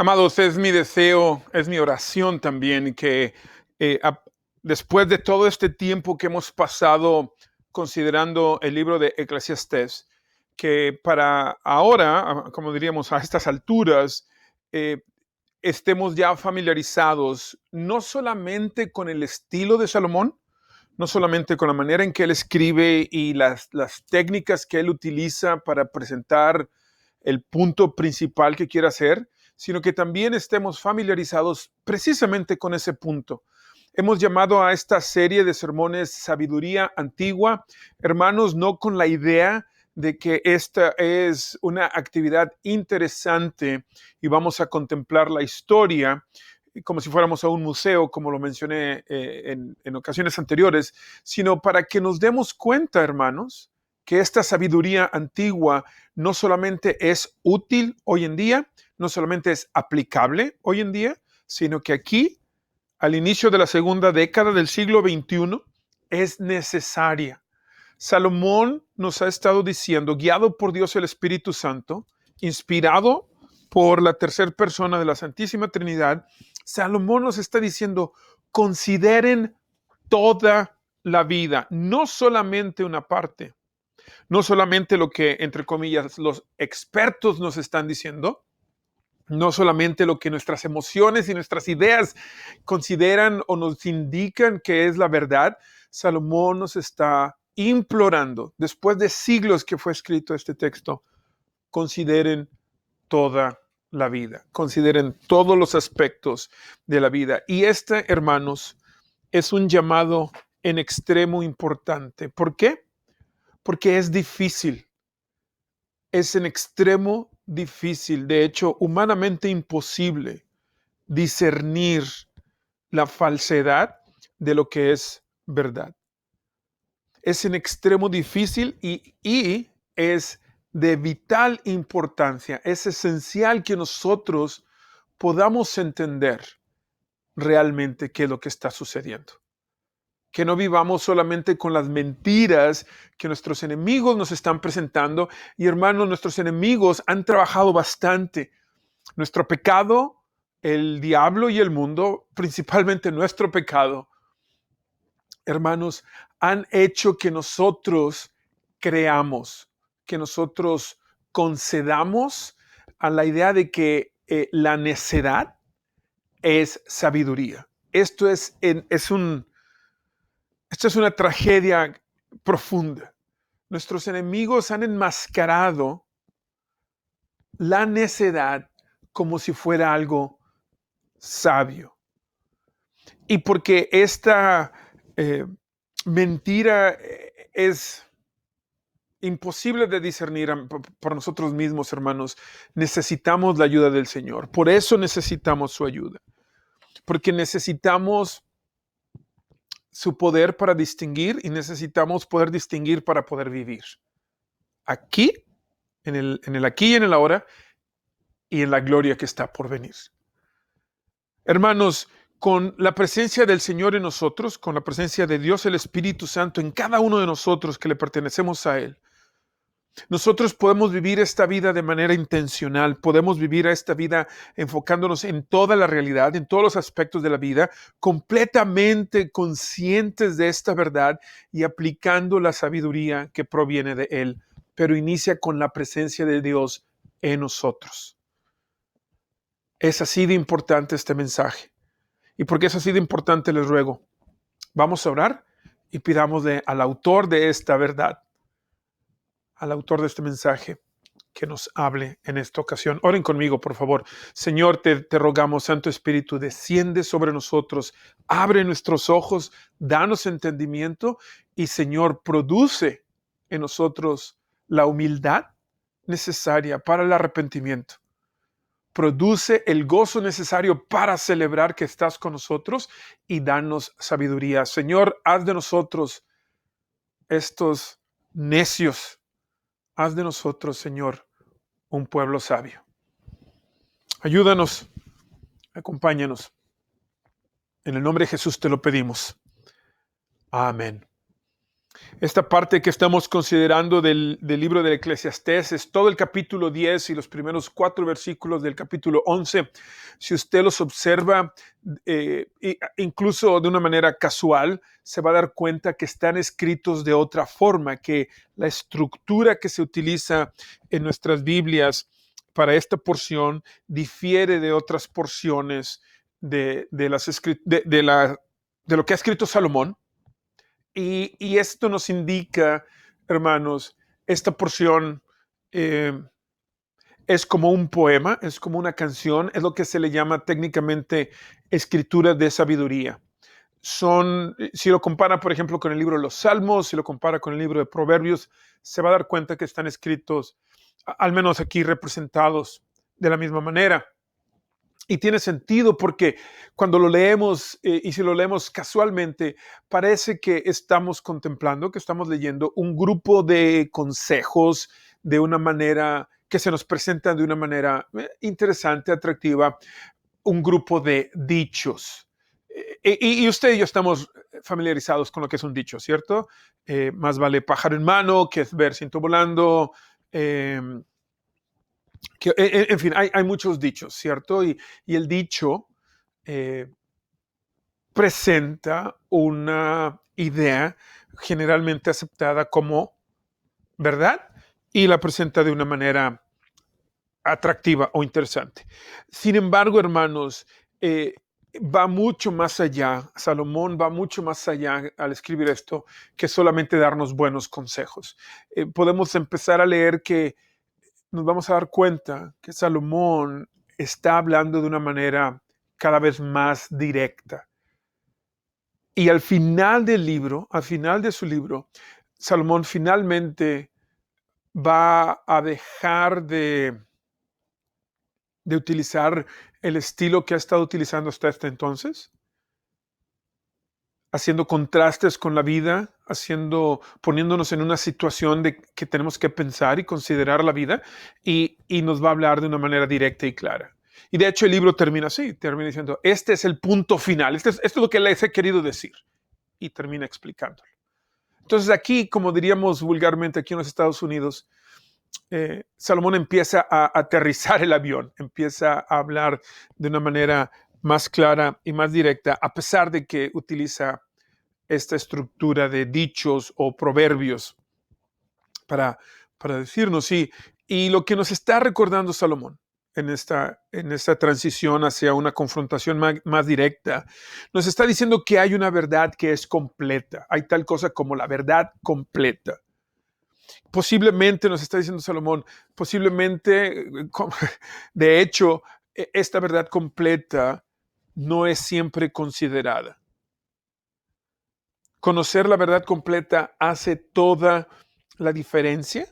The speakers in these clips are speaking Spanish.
Amados, es mi deseo, es mi oración también que eh, a- después de todo este tiempo que hemos pasado considerando el libro de Eclesiastés, que para ahora, como diríamos, a estas alturas, eh, estemos ya familiarizados no solamente con el estilo de Salomón, no solamente con la manera en que él escribe y las técnicas que él utiliza para presentar el punto principal que quiere hacer, sino que también estemos familiarizados precisamente con ese punto. Hemos llamado a esta serie de sermones Sabiduría Antigua, hermanos, no con la idea de que esta es una actividad interesante y vamos a contemplar la historia como si fuéramos a un museo, como lo mencioné en ocasiones anteriores, sino para que nos demos cuenta, hermanos, que esta sabiduría antigua no solamente es útil hoy en día, no solamente es aplicable hoy en día, sino que aquí, al inicio de la segunda década del siglo XXI, es necesaria. Salomón nos ha estado diciendo, guiado por Dios el Espíritu Santo, inspirado por la tercera persona de la Santísima Trinidad, Salomón nos está diciendo, consideren toda la vida, no solamente una parte, no solamente lo que, entre comillas, los expertos nos están diciendo, no solamente lo que nuestras emociones y nuestras ideas consideran o nos indican que es la verdad. Salomón nos está implorando, después de siglos que fue escrito este texto, consideren toda la vida, consideren todos los aspectos de la vida. Y este, hermanos, es un llamado en extremo importante. ¿Por qué? Porque es difícil, es en extremo difícil, de hecho, humanamente imposible discernir la falsedad de lo que es verdad. Es en extremo difícil y es de vital importancia. Es esencial que nosotros podamos entender realmente qué es lo que está sucediendo. Que no vivamos solamente con las mentiras que nuestros enemigos nos están presentando. Y hermanos, nuestros enemigos han trabajado bastante. Nuestro pecado, el diablo y el mundo, principalmente nuestro pecado, hermanos, han hecho que nosotros creamos, que nosotros concedamos a la idea de que la necedad es sabiduría. Esto es una tragedia profunda. Nuestros enemigos han enmascarado la necedad como si fuera algo sabio. Y porque esta eh, mentira es imposible de discernir por nosotros mismos, hermanos, necesitamos la ayuda del Señor. Por eso necesitamos su ayuda. Porque necesitamos su poder para distinguir y necesitamos poder distinguir para poder vivir. Aquí, en el aquí y en el ahora y en la gloria que está por venir. Hermanos, con la presencia del Señor en nosotros, con la presencia de Dios el Espíritu Santo en cada uno de nosotros que le pertenecemos a Él, nosotros podemos vivir esta vida de manera intencional, podemos vivir esta vida enfocándonos en toda la realidad, en todos los aspectos de la vida, completamente conscientes de esta verdad y aplicando la sabiduría que proviene de Él, pero inicia con la presencia de Dios en nosotros. Es así de importante este mensaje. Y porque es así de importante, les ruego, vamos a orar y pidámosle al autor de esta verdad, al autor de este mensaje, que nos hable en esta ocasión. Oren conmigo, por favor. Señor, te rogamos, Santo Espíritu, desciende sobre nosotros, abre nuestros ojos, danos entendimiento y, Señor, produce en nosotros la humildad necesaria para el arrepentimiento. Produce el gozo necesario para celebrar que estás con nosotros y danos sabiduría. Señor, haz de nosotros estos necios. Haz de nosotros, Señor, un pueblo sabio. Ayúdanos, acompáñanos. En el nombre de Jesús te lo pedimos. Amén. Esta parte que estamos considerando del libro del Eclesiastés es todo el capítulo 10 y los primeros 4 versículos del capítulo 11. Si usted los observa, incluso de una manera casual, se va a dar cuenta que están escritos de otra forma, que la estructura que se utiliza en nuestras Biblias para esta porción difiere de otras porciones de lo que ha escrito Salomón. Y esto nos indica, hermanos, esta porción eh, es como un poema, es como una canción, es lo que se le llama técnicamente escritura de sabiduría. Si lo compara, por ejemplo, con el libro de los Salmos, si lo compara con el libro de Proverbios, se va a dar cuenta que están escritos, al menos aquí representados, de la misma manera. Y tiene sentido porque cuando lo leemos y si lo leemos casualmente, parece que estamos contemplando, que estamos leyendo un grupo de consejos de una manera que se nos presenta de una manera interesante, atractiva, un grupo de dichos. Y usted y yo estamos familiarizados con lo que es un dicho, ¿cierto? Más vale pájaro en mano que ver ciento volando. Eh, en fin, hay muchos dichos, ¿cierto? Y el dicho eh, presenta una idea generalmente aceptada como verdad y la presenta de una manera atractiva o interesante. Sin embargo, hermanos, va mucho más allá, Salomón va mucho más allá al escribir esto que solamente darnos buenos consejos. Podemos empezar a leer que nos vamos a dar cuenta que Salomón está hablando de una manera cada vez más directa. Y al final del libro, al final de su libro, Salomón finalmente va a dejar de utilizar el estilo que ha estado utilizando hasta este entonces, haciendo contrastes con la vida, poniéndonos en una situación de que tenemos que pensar y considerar la vida, y nos va a hablar de una manera directa y clara. Y de hecho el libro termina así, termina diciendo, este es el punto final, esto es lo que les he querido decir, y termina explicándolo. Entonces aquí, como diríamos vulgarmente aquí en los Estados Unidos, Salomón empieza a aterrizar el avión, empieza a hablar de una manera más clara y más directa, a pesar de que utiliza esta estructura de dichos o proverbios para, para decirnos, sí. Y lo que nos está recordando Salomón en esta transición hacia una confrontación más directa, nos está diciendo que hay una verdad que es completa. Hay tal cosa como la verdad completa. Posiblemente, nos está diciendo Salomón, posiblemente, de hecho, esta verdad completa no es siempre considerada. Conocer la verdad completa hace toda la diferencia.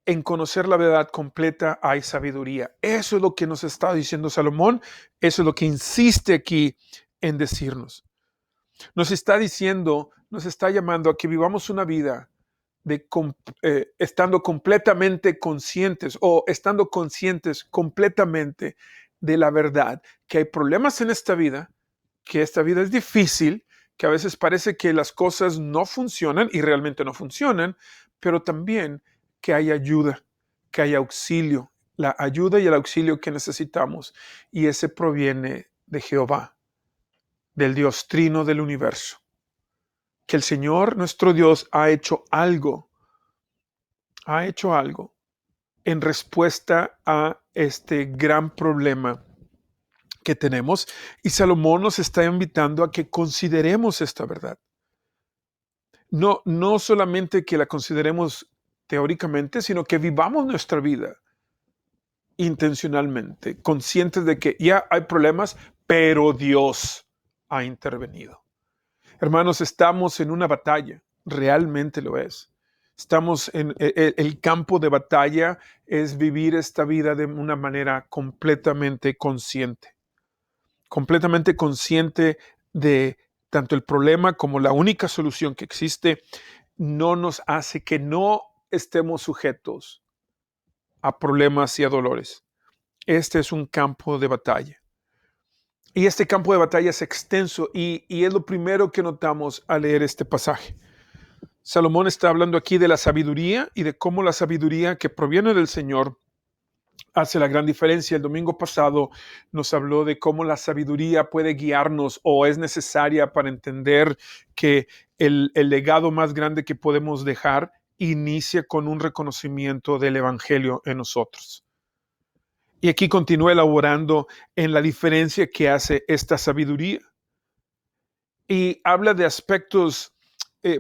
En conocer la verdad completa hay sabiduría. Eso es lo que nos está diciendo Salomón. Eso es lo que insiste aquí en decirnos. Nos está diciendo, nos está llamando a que vivamos una vida estando completamente conscientes o estando conscientes completamente de la verdad, que hay problemas en esta vida, que esta vida es difícil, que a veces parece que las cosas no funcionan y realmente no funcionan, pero también que hay ayuda, que hay auxilio, la ayuda y el auxilio que necesitamos, y ese proviene de Jehová, del Dios trino del universo. Que el Señor nuestro Dios ha hecho algo en respuesta a este gran problema que tenemos, y Salomón nos está invitando a que consideremos esta verdad. No solamente que la consideremos teóricamente, sino que vivamos nuestra vida intencionalmente, conscientes de que ya hay problemas, pero Dios ha intervenido. Hermanos, estamos en una batalla, realmente lo es. Estamos en el campo de batalla, es vivir esta vida de una manera completamente consciente de tanto el problema como la única solución que existe. No nos hace que no estemos sujetos a problemas y a dolores. Este es un campo de batalla. Y este campo de batalla es extenso y es lo primero que notamos al leer este pasaje. Salomón está hablando aquí de la sabiduría y de cómo la sabiduría que proviene del Señor hace la gran diferencia. El domingo pasado nos habló de cómo la sabiduría puede guiarnos o es necesaria para entender que el legado más grande que podemos dejar inicia con un reconocimiento del Evangelio en nosotros. Y aquí continúa elaborando en la diferencia que hace esta sabiduría. Y habla de aspectos,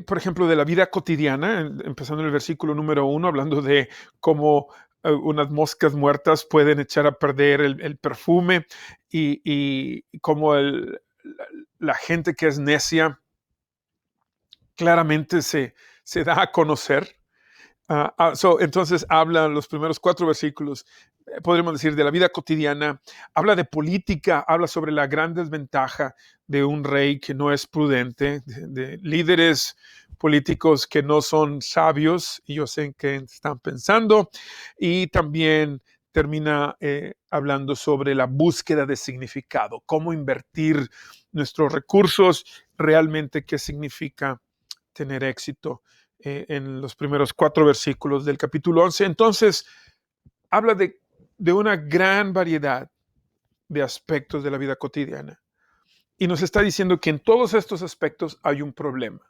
por ejemplo, de la vida cotidiana, empezando en el versículo número 1, hablando de cómo unas moscas muertas pueden echar a perder el perfume y cómo la gente que es necia claramente se da a conocer. Entonces habla los primeros 4 versículos, podríamos decir, de la vida cotidiana, habla de política, habla sobre la gran desventaja de un rey que no es prudente, de líderes políticos que no son sabios, y yo sé en qué están pensando, y también termina hablando sobre la búsqueda de significado, cómo invertir nuestros recursos, realmente qué significa tener éxito en los primeros 4 versículos del capítulo 11. Entonces, habla de una gran variedad de aspectos de la vida cotidiana. Y nos está diciendo que en todos estos aspectos hay un problema.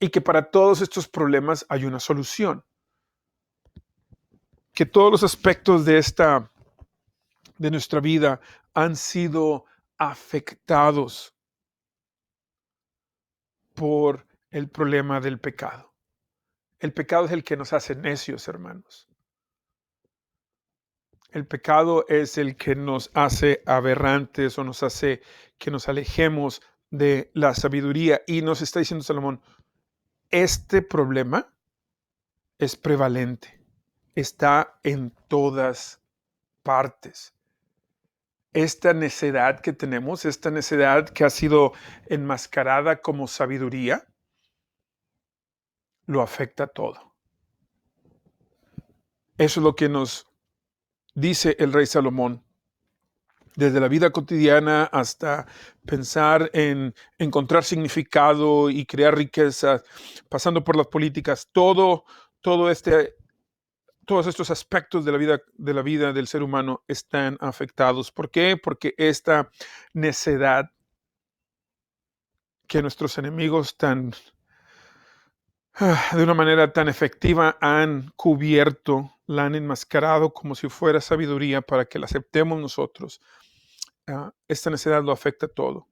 Y que para todos estos problemas hay una solución. Que todos los aspectos de nuestra vida han sido afectados por el problema del pecado. El pecado es el que nos hace necios, hermanos. El pecado es el que nos hace aberrantes o nos hace que nos alejemos de la sabiduría. Y nos está diciendo Salomón, este problema es prevalente, está en todas partes. Esta necedad que tenemos, esta necedad que ha sido enmascarada como sabiduría, lo afecta todo. Eso es lo que nos dice el rey Salomón. Desde la vida cotidiana hasta pensar en encontrar significado y crear riqueza, pasando por las políticas, todos estos aspectos de la vida del ser humano están afectados. ¿Por qué? Porque esta necedad que nuestros enemigos de una manera tan efectiva han cubierto, la han enmascarado como si fuera sabiduría para que la aceptemos nosotros. Esta necedad lo afecta todo.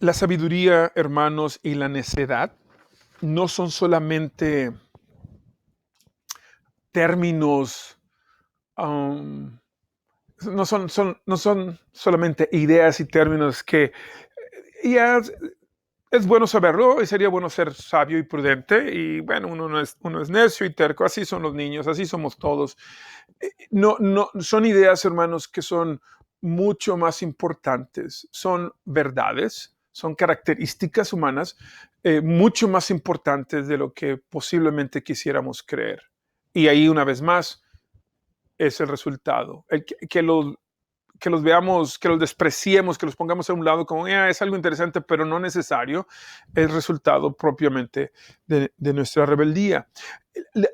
La sabiduría, hermanos, y la necedad no son solamente términos, no son solamente ideas y términos que ya es bueno saberlo y sería bueno ser sabio y prudente y bueno, uno es necio y terco, así son los niños, así somos todos. No, son ideas, hermanos, que son mucho más importantes, son verdades, son características humanas mucho más importantes de lo que posiblemente quisiéramos creer. Y ahí, una vez más, es el resultado. Que los veamos, que los despreciemos, que los pongamos a un lado como es algo interesante, pero no necesario, es resultado propiamente de nuestra rebeldía.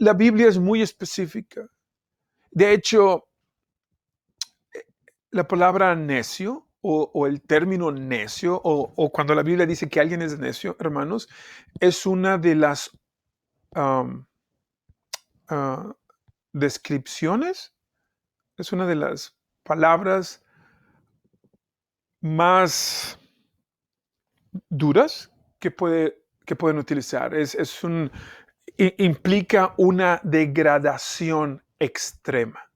La Biblia es muy específica. De hecho, la palabra necio o el término necio o cuando la Biblia dice que alguien es necio, hermanos, es una de las um, uh, descripciones, es una de las palabras más duras que pueden utilizar. Implica una degradación extrema.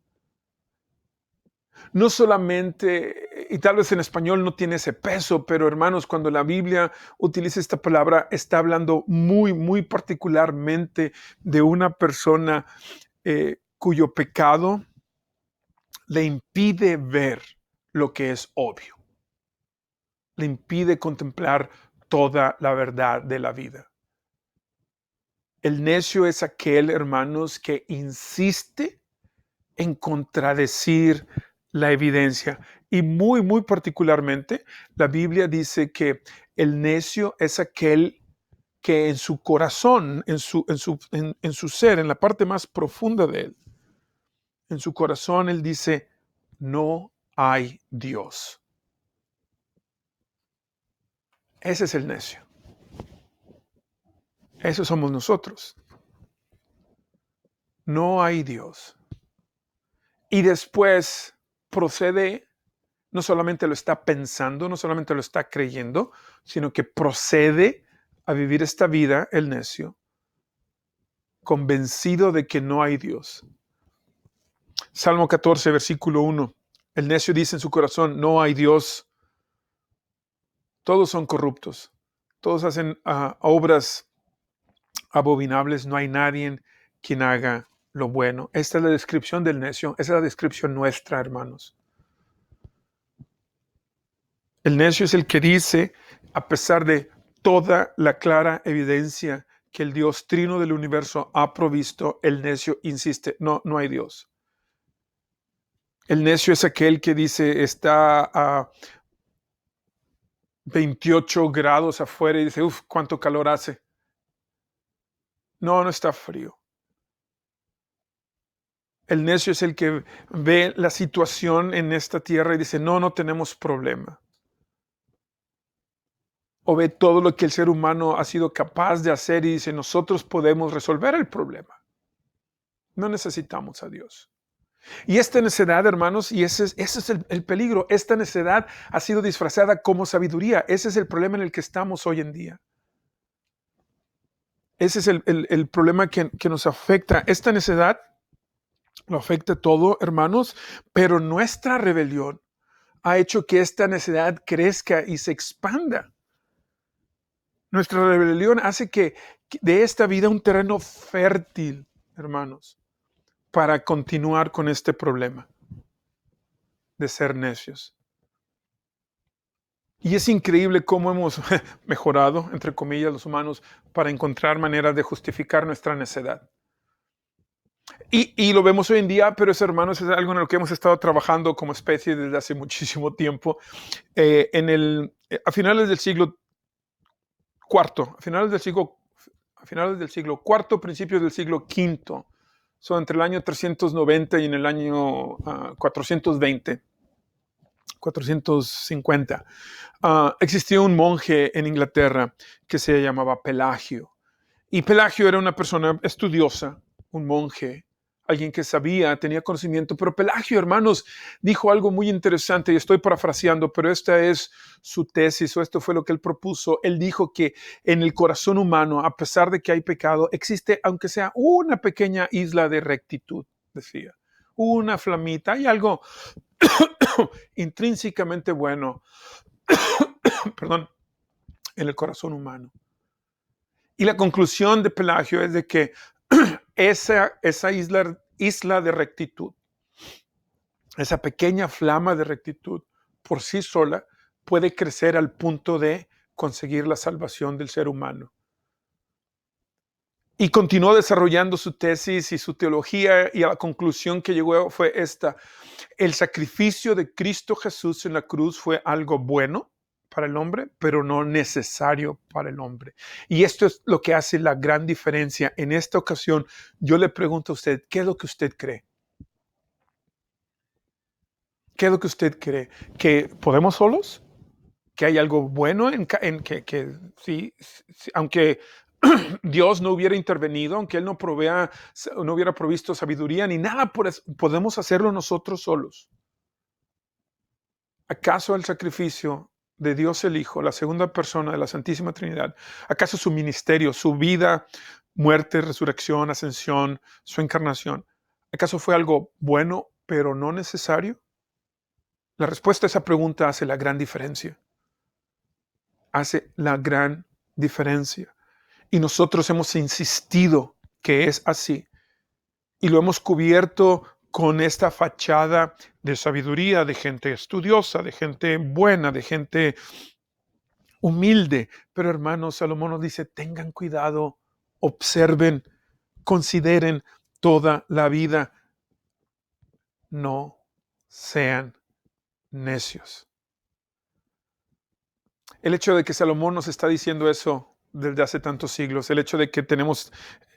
No solamente, y tal vez en español no tiene ese peso, pero hermanos, cuando la Biblia utiliza esta palabra, está hablando muy particularmente de una persona cuyo pecado le impide ver lo que es obvio. Le impide contemplar toda la verdad de la vida. El necio es aquel, hermanos, que insiste en contradecir la evidencia. Y muy particularmente, la Biblia dice que El necio es aquel que en su corazón, en su ser, en la parte más profunda de él, en su corazón, él dice, no hay Dios. Ese es el necio. Eso somos nosotros. No hay Dios. Y después procede, no solamente lo está pensando, no solamente lo está creyendo, sino que procede a vivir esta vida, el necio, convencido de que no hay Dios. Salmo 14, versículo 1. El necio dice en su corazón, no hay Dios. Todos son corruptos. Todos hacen obras abominables. No hay nadie quien haga lo bueno. Esta es la descripción del necio. Esa es la descripción nuestra, hermanos. El necio es el que dice, a pesar de toda la clara evidencia que el Dios trino del universo ha provisto, el necio insiste, no, no hay Dios. El necio es aquel que dice, está a 28 grados afuera y dice, uff, cuánto calor hace. No, no está frío. El necio es el que ve la situación en esta tierra y dice, no, no tenemos problema. O ve todo lo que el ser humano ha sido capaz de hacer y dice, nosotros podemos resolver el problema. No necesitamos a Dios. Y esta necedad, hermanos, y ese es el peligro, esta necedad ha sido disfrazada como sabiduría. Ese es el problema en el que estamos hoy en día. Ese es el problema que nos afecta. Esta necedad lo afecta todo, hermanos, pero nuestra rebelión ha hecho que esta necedad crezca y se expanda. Nuestra rebelión hace que de esta vida un terreno fértil, hermanos, para continuar con este problema de ser necios. Y es increíble cómo hemos mejorado, entre comillas, los humanos, para encontrar maneras de justificar nuestra necedad. Y lo vemos hoy en día, pero eso, hermanos, es algo en lo que hemos estado trabajando como especie desde hace muchísimo tiempo. A finales del siglo IV, a finales del siglo IV, principios del siglo V, son entre el año 390 y en el año 420. 450. Existió un monje en Inglaterra que se llamaba Pelagio. Y Pelagio era una persona estudiosa, un monje, alguien que sabía, tenía conocimiento. Pero Pelagio, hermanos, dijo algo muy interesante, y estoy parafraseando, pero esta es su tesis, o esto fue lo que él propuso. Él dijo que en el corazón humano, a pesar de que hay pecado, existe, aunque sea una pequeña isla de rectitud, decía. Una flamita, hay algo intrínsecamente bueno, perdón, en el corazón humano. Y la conclusión de Pelagio es de que esa isla de rectitud, esa pequeña flama de rectitud, por sí sola puede crecer al punto de conseguir la salvación del ser humano. Y continuó desarrollando su tesis y su teología, y a la conclusión que llegó fue esta: el sacrificio de Cristo Jesús en la cruz fue algo bueno para el hombre, pero no necesario para el hombre. Y esto es lo que hace la gran diferencia. En esta ocasión, yo le pregunto a usted, ¿qué es lo que usted cree? ¿Qué es lo que usted cree? ¿Que podemos solos? ¿Que hay algo bueno que sí, aunque Dios no hubiera intervenido, aunque Él no hubiera provisto sabiduría ni nada, podemos hacerlo nosotros solos? ¿Acaso el sacrificio de Dios el Hijo, la segunda persona de la Santísima Trinidad, acaso su ministerio, su vida, muerte, resurrección, ascensión, su encarnación, acaso fue algo bueno pero no necesario? La respuesta a esa pregunta hace la gran diferencia. Hace la gran diferencia. Y nosotros hemos insistido que es así. Y lo hemos cubierto con esta fachada de sabiduría, de gente estudiosa, de gente buena, de gente humilde. Pero hermanos, Salomón nos dice, tengan cuidado, observen, consideren toda la vida. No sean necios. El hecho de que Salomón nos está diciendo eso desde hace tantos siglos, el hecho de que tenemos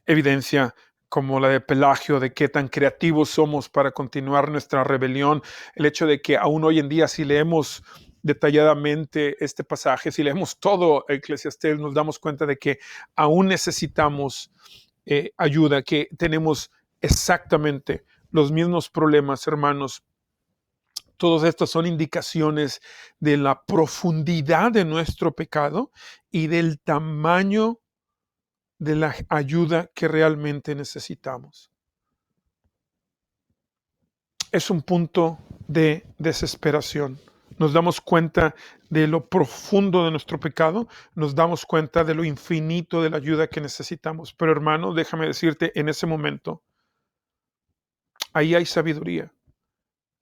evidencia como la de Pelagio, de qué tan creativos somos para continuar nuestra rebelión, el hecho de que aún hoy en día si leemos detalladamente este pasaje, si leemos todo Eclesiastés, nos damos cuenta de que aún necesitamos ayuda, que tenemos exactamente los mismos problemas, hermanos. Todos estos son indicaciones de la profundidad de nuestro pecado y del tamaño de la ayuda que realmente necesitamos. Es un punto de desesperación. Nos damos cuenta de lo profundo de nuestro pecado, nos damos cuenta de lo infinito de la ayuda que necesitamos. Pero hermano, déjame decirte, en ese momento, ahí hay sabiduría.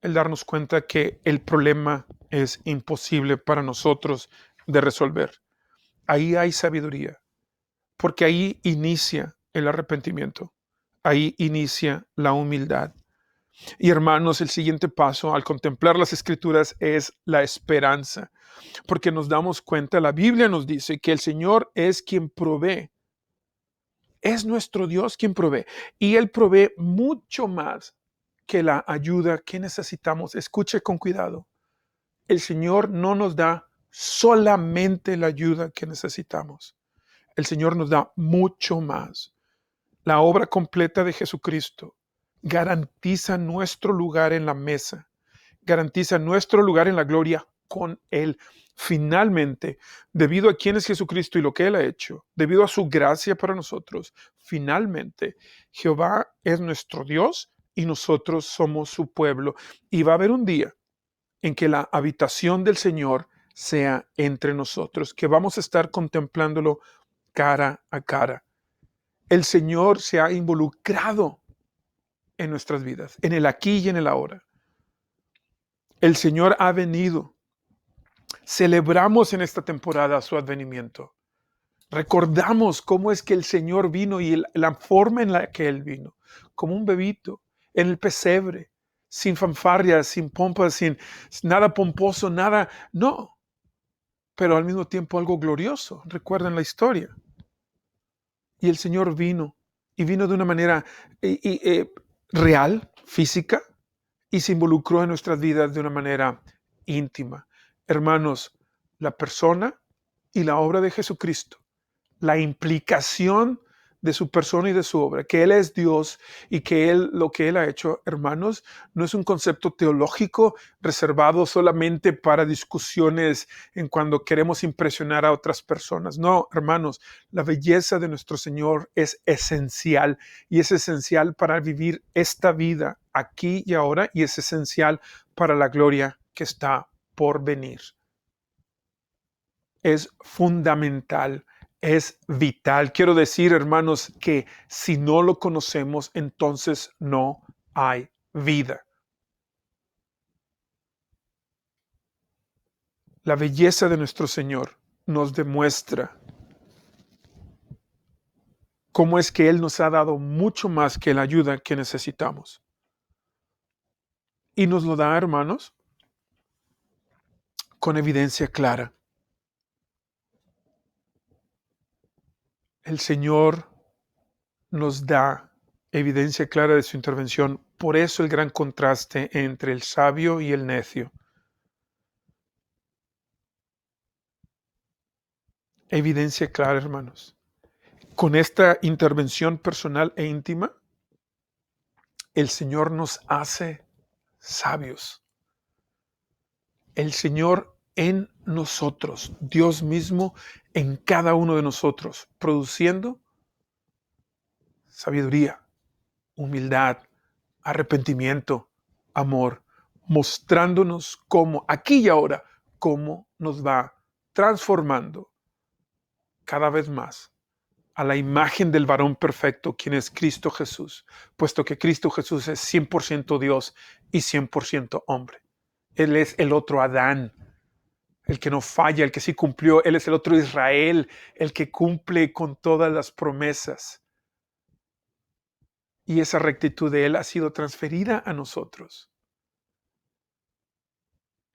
El darnos cuenta que el problema es imposible para nosotros de resolver. Ahí hay sabiduría, porque ahí inicia el arrepentimiento, ahí inicia la humildad. Y hermanos, el siguiente paso al contemplar las escrituras es la esperanza, porque nos damos cuenta, la Biblia nos dice que el Señor es quien provee, es nuestro Dios quien provee, y Él provee mucho más que la ayuda que necesitamos. Escuche con cuidado. El Señor no nos da solamente la ayuda que necesitamos. El Señor nos da mucho más. La obra completa de Jesucristo garantiza nuestro lugar en la mesa, garantiza nuestro lugar en la gloria con Él. Finalmente, debido a quién es Jesucristo y lo que Él ha hecho, debido a su gracia para nosotros, finalmente Jehová es nuestro Dios y nosotros somos su pueblo. Y va a haber un día en que la habitación del Señor sea entre nosotros, que vamos a estar contemplándolo cara a cara. El Señor se ha involucrado en nuestras vidas, en el aquí y en el ahora. El Señor ha venido. Celebramos en esta temporada su advenimiento. Recordamos cómo es que el Señor vino y la forma en la que Él vino, como un bebito en el pesebre, sin fanfarrias, sin pompas, sin nada pomposo, nada, no, pero al mismo tiempo algo glorioso. Recuerden la historia. Y el Señor vino, y vino de una manera real, física, y se involucró en nuestras vidas de una manera íntima. Hermanos, la persona y la obra de Jesucristo, la implicación de su persona y de su obra, que Él es Dios y que lo que Él ha hecho, hermanos, no es un concepto teológico reservado solamente para discusiones en cuando queremos impresionar a otras personas. No, hermanos, la belleza de nuestro Señor es esencial y es esencial para vivir esta vida aquí y ahora y es esencial para la gloria que está por venir. Es fundamental. Es vital. Quiero decir, hermanos, que si no lo conocemos, entonces no hay vida. La belleza de nuestro Señor nos demuestra cómo es que Él nos ha dado mucho más que la ayuda que necesitamos. Y nos lo da, hermanos, con evidencia clara. El Señor nos da evidencia clara de su intervención. Por eso el gran contraste entre el sabio y el necio. Evidencia clara, hermanos. Con esta intervención personal e íntima, el Señor nos hace sabios. El Señor en nosotros, Dios mismo en cada uno de nosotros, produciendo sabiduría, humildad, arrepentimiento, amor, mostrándonos cómo, aquí y ahora, cómo nos va transformando cada vez más a la imagen del varón perfecto, quien es Cristo Jesús, puesto que Cristo Jesús es 100% Dios y 100% hombre. Él es el otro Adán, el que no falla, el que sí cumplió. Él es el otro Israel, el que cumple con todas las promesas. Y esa rectitud de Él ha sido transferida a nosotros.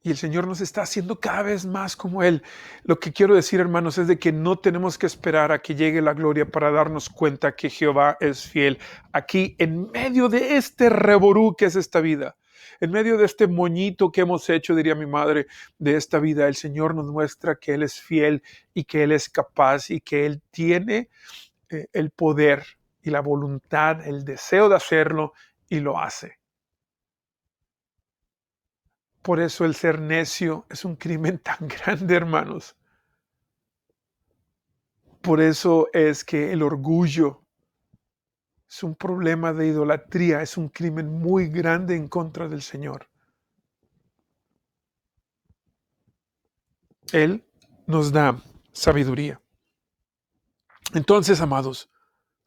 Y el Señor nos está haciendo cada vez más como Él. Lo que quiero decir, hermanos, es de que no tenemos que esperar a que llegue la gloria para darnos cuenta que Jehová es fiel. Aquí, en medio de este reború que es esta vida, en medio de este moñito que hemos hecho, diría mi madre, de esta vida, el Señor nos muestra que Él es fiel y que Él es capaz y que Él tiene el poder y la voluntad, el deseo de hacerlo y lo hace. Por eso el ser necio es un crimen tan grande, hermanos. Por eso es que el orgullo es un problema de idolatría, es un crimen muy grande en contra del Señor. Él nos da sabiduría. Entonces, amados,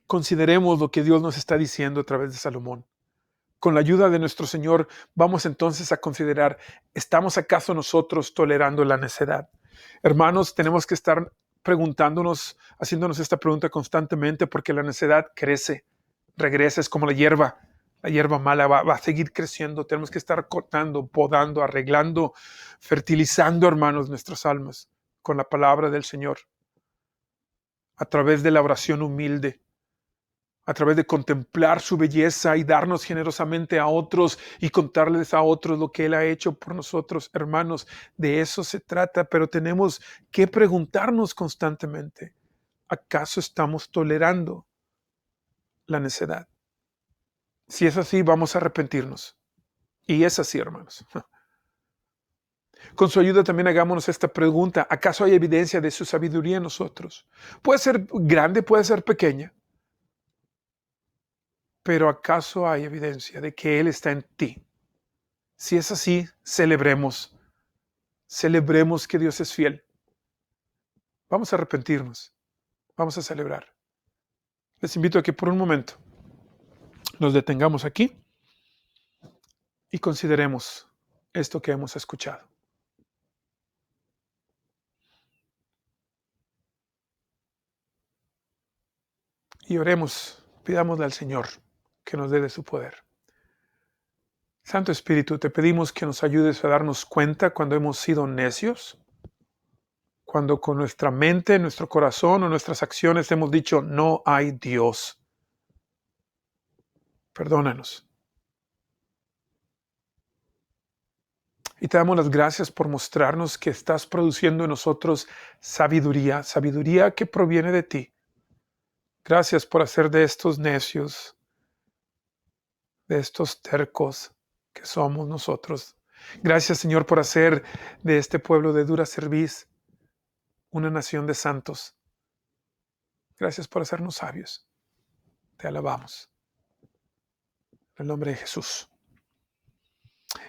consideremos lo que Dios nos está diciendo a través de Salomón. Con la ayuda de nuestro Señor, vamos entonces a considerar, ¿estamos acaso nosotros tolerando la necedad? Hermanos, tenemos que estar preguntándonos, haciéndonos esta pregunta constantemente, porque la necedad crece, regresa, es como la hierba mala va a seguir creciendo. Tenemos que estar cortando, podando, arreglando, fertilizando, hermanos, nuestras almas con la palabra del Señor, a través de la oración humilde, a través de contemplar su belleza y darnos generosamente a otros y contarles a otros lo que Él ha hecho por nosotros. Hermanos, de eso se trata, pero tenemos que preguntarnos constantemente, ¿acaso estamos tolerando la necedad? Si es así, vamos a arrepentirnos. Y es así, hermanos. Con su ayuda también hagámonos esta pregunta, ¿acaso hay evidencia de su sabiduría en nosotros? Puede ser grande, puede ser pequeña. Pero ¿acaso hay evidencia de que Él está en ti? Si es así, celebremos. Celebremos que Dios es fiel. Vamos a arrepentirnos. Vamos a celebrar. Les invito a que por un momento nos detengamos aquí y consideremos esto que hemos escuchado. Y oremos, pidámosle al Señor que nos dé de su poder. Santo Espíritu, te pedimos que nos ayudes a darnos cuenta cuando hemos sido necios, cuando con nuestra mente, nuestro corazón o nuestras acciones hemos dicho no hay Dios. Perdónanos. Y te damos las gracias por mostrarnos que estás produciendo en nosotros sabiduría, sabiduría que proviene de ti. Gracias por hacer de estos necios, de estos tercos que somos nosotros. Gracias, Señor, por hacer de este pueblo de dura cerviz una nación de santos. Gracias por hacernos sabios. Te alabamos. En el nombre de Jesús.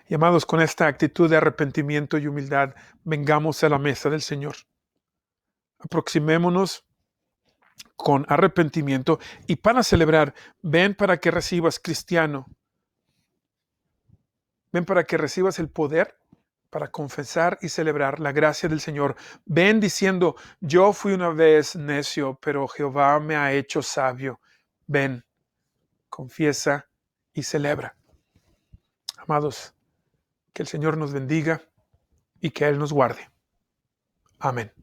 Y amados, con esta actitud de arrepentimiento y humildad, vengamos a la mesa del Señor. Aproximémonos con arrepentimiento y para celebrar, ven para que recibas, cristiano. Ven para que recibas el poder para confesar y celebrar la gracia del Señor. Ven diciendo, yo fui una vez necio, pero Jehová me ha hecho sabio. Ven, confiesa y celebra. Amados, que el Señor nos bendiga y que Él nos guarde. Amén.